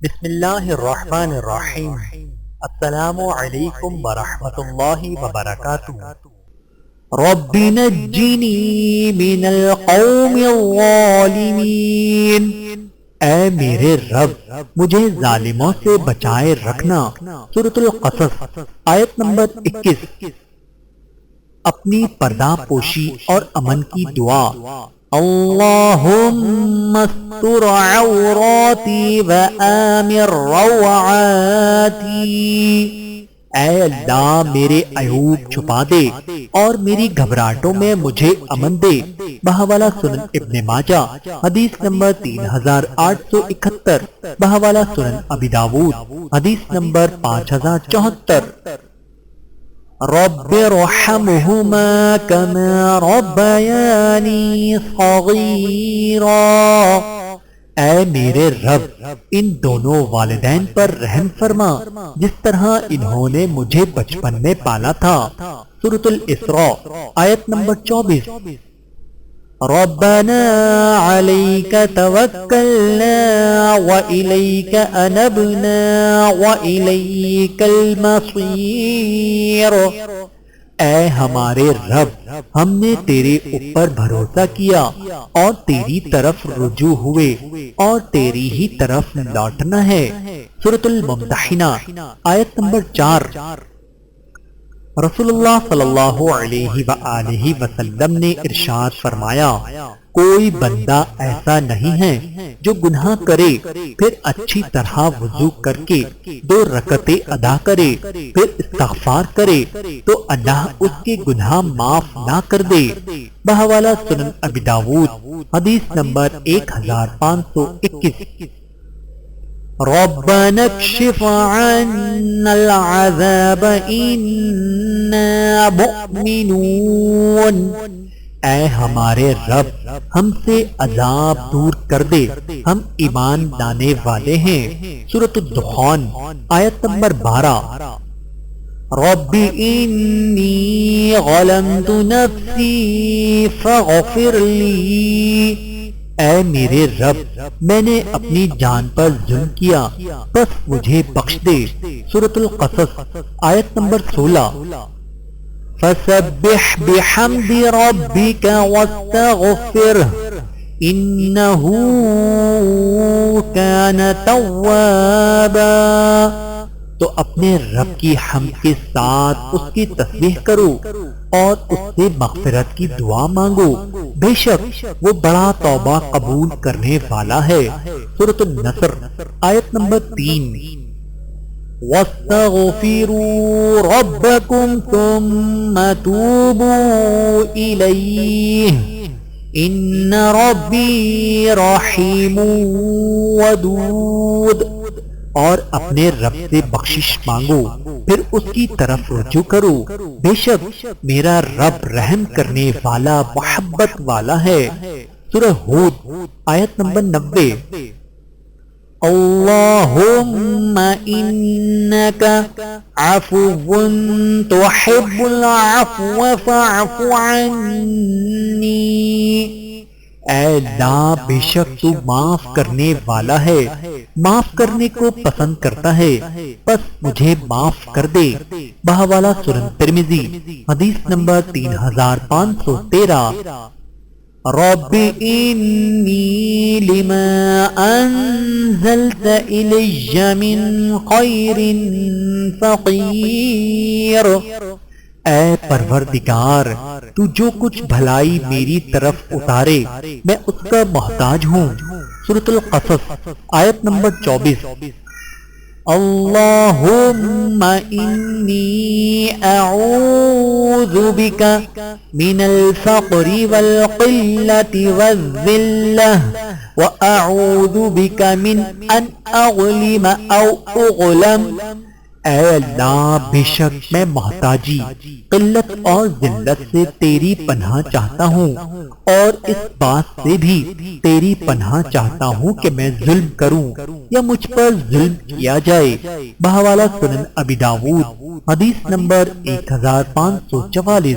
بسم اللہ الرحمن الرحیم۔ السلام علیکم ورحمۃ اللہ وبرکاتہ۔ رب نجنی من القوم الظالمین، اے میرے رب مجھے ظالموں سے بچائے رکھنا۔ سورۃ القصص آیت نمبر 21۔ اپنی پردہ پوشی اور امن کی دعا۔ اللہم استر عوراتی وآمن روعاتی، اے اللہ میرے عیوب چھپا دے اور میری گھبراہٹوں میں مجھے امن دے۔ بحوالہ سنن ابن ماجہ حدیث نمبر 3871، بحوالہ سنن ابی داؤد حدیث نمبر 5074۔ رب ارحمہما کما ربیانی صغیرا، اے میرے رب ان دونوں والدین پر رحم فرما جس طرح انہوں نے مجھے بچپن میں پالا تھا۔ سورۃ الاسراء آیت نمبر 24۔ ربنا علیک توکلنا وإلیک انبنا وإلیک المصیر، اے ہمارے رب ہم نے تیرے اوپر بھروسہ کیا اور تیری طرف رجوع ہوئے اور تیری ہی طرف لوٹنا ہے۔ سورۃ الممتحنہ آیت نمبر 4۔ رسول اللہ صلی اللہ علیہ وآلہ وسلم نے ارشاد فرمایا، کوئی بندہ ایسا نہیں ہے جو گناہ کرے پھر اچھی طرح وضو کر کے 2 رکعتیں ادا کرے پھر استغفار کرے تو اللہ اس کے گناہ معاف نہ کر دے۔ بحوالہ سنن ابی داؤد حدیث نمبر 1521۔ ربنا اکشف عنا العذاب انا مؤمنون، اے ہمارے رب ہم سے عذاب دور کر دے ہم ایمان لانے والے ہیں۔ سورۃ الدخان آیت نمبر 12۔ رب انی ظلمت نفسی فاغفر لی، اے میرے رب میں نے اپنی جان پر ظلم کیا بس مجھے بخش دے۔ سورۃ القصص آیت نمبر 16۔ فسبح بحمد ربک واستغفرہ انہ کان توابا، تو اپنے رب کی حمد کے ساتھ اس کی تسبیح کرو اور اس سے مغفرت کی دعا مانگو، بے شک وہ بڑا توبہ قبول کرنے والا ہے۔ سورۃ النصر آیت نمبر 3۔ وَاسْتَغْفِرُوا رَبَّكُمْ ثُمَّ تُوبُوا إِلَيْهِ إِنَّ رَبِّي رَحِيمٌ وَدُودٌ، اور اپنے رب سے بخشش مانگو پھر اس کی طرف رجوع کرو، بے شک میرا رب رحم کرنے والا محبت والا ہے۔ سورہ ہود آیت نمبر 90۔ اللہم انک عفو تحب العفو فاعف عني، اے اللہ بے شک تو معاف کرنے والا ہے معاف کرنے کو پسند کرتا ہے بس مجھے معاف کر دے۔ بحوالہ سنن ترمذی حدیث نمبر 3513۔ رب انی لما انزلت الی من خیر فقیر، اے پروردگار تو جو کچھ بھلائی میری طرف اتارے میں اس کا محتاج ہوں۔ سورۃ القصص آیت نمبر 24۔ اللہم انی اعوذ بک من الفقر والقلة والذلة واعوذ بک من ان اغلم او اغلم، اے اللہ بے شک میں محتاجی قلت اور ذلت سے تیری پناہ چاہتا ہوں اور اس بات سے بھی تیری پناہ چاہتا ہوں کہ میں ظلم کروں یا مجھ پر ظلم کیا جائے۔ بحوالہ سنن ابی داؤد حدیث نمبر 1544۔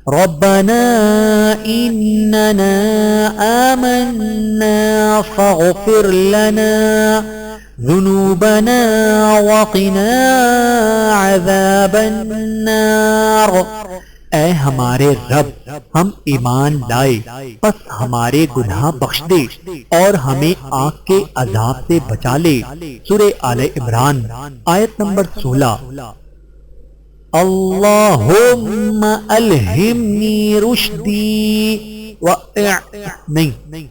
ربنا إننا آمنا فاغفر لنا ذنوبنا وقنا عذاب النار۔ اے ہمارے رب، ہم ایمان لائے، پس ہمارے گناہ بخش دے اور ہمیں آگ کے عذاب سے بچا لے۔ سورہ آل عمران آیت نمبر 16۔ اللہم الہمنی رشدی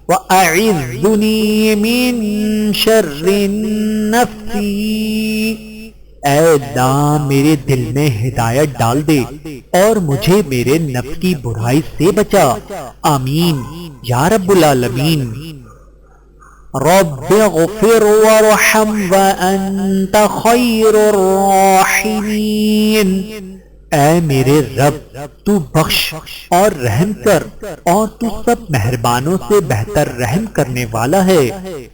وَأَعِذْنِي مِن شَرِّ النَّفْسِ۔ اے اللہ میرے دل میں ہدایت ڈال دے اور مجھے میرے نفس کی برائی سے بچا، آمین یا رب العالمین۔ رب اغفر وارحم وانت خیر الراحمین۔ اے میرے رب تو بخش اور رحم کر اور تو سب مہربانوں سے بہتر رحم کرنے والا ہے۔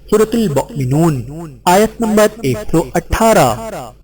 سورۃ المؤمنون آیت نمبر 118۔